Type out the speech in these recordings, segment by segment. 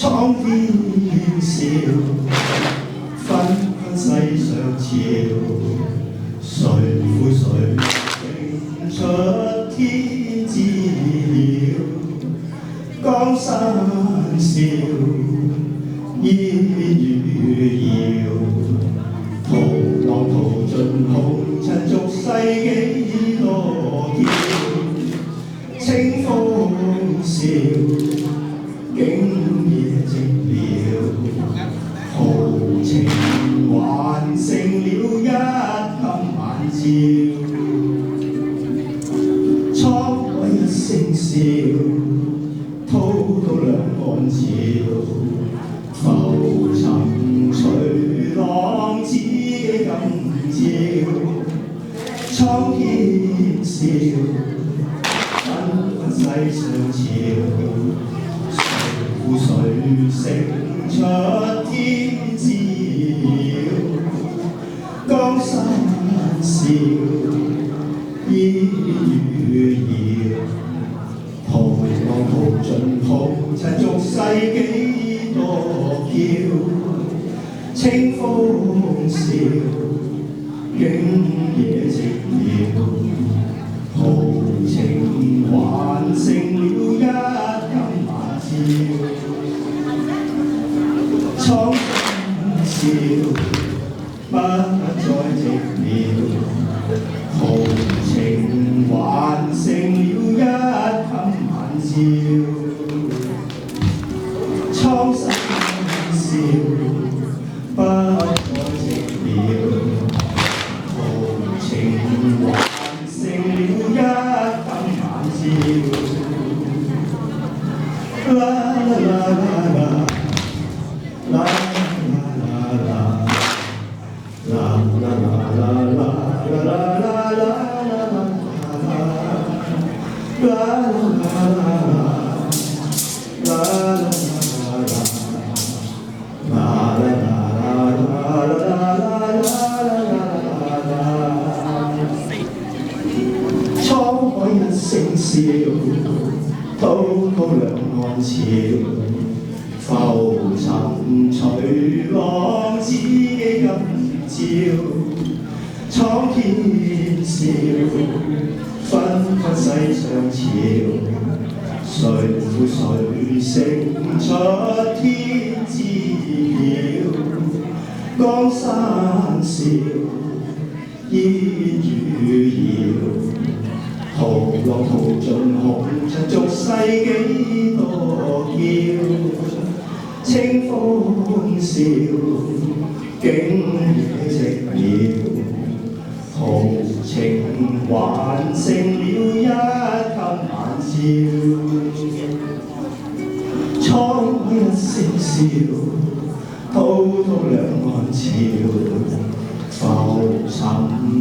蒼天笑，紛紛世上潮，誰負誰定出天知曉？江山笑，煙雨遙，濤浪淘盡紅塵俗世幾多嬌，清風笑，景野寂寥，豪情還剩了一襟晚照，滄海一聲笑，滔滔兩岸潮，浮沉隨浪子嘅今朝，蒼天笑，紛紛世上潮，誰負誰勝出天知曉？江山笑，煙雨遙，濤浪淘盡紅塵俗世幾多嬌，清風笑，景野寂寥，豪情還剩了一襟晚照，蒼天笑，不再寂寥，豪情還剩了一襟晚照，蒼生笑，不再寂寥，豪情還剩了一襟晚照，啦啦啦啦啦。滄海一聲笑，滔滔兩岸潮，浮沉隨浪子嘅今朝，蒼天笑，紛紛世上潮，誰負誰勝出天知曉？江山笑，煙雨遙，濤浪淘盡紅塵俗世幾多嬌，清風笑，景野寂寥，豪情還剩了一襟晚照，滄海一聲笑，滔滔兩岸潮，浮沉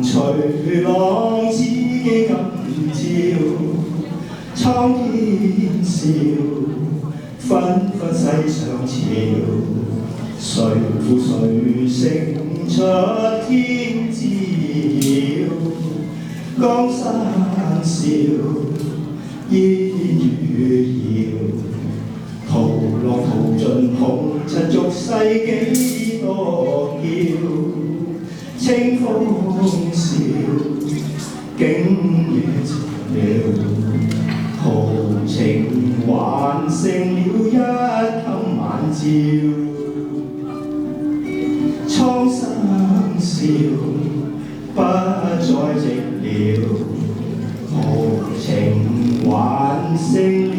隨浪子嘅今朝，蒼天笑，紛紛世上潮，誰負誰勝出天知曉？江山笑，煙雨遙，濤浪淘盡紅塵俗世幾多嬌，清風笑，景野寂寥，豪情還剩了一襟晚照，蒼生笑，不再寂寥，豪情還剩了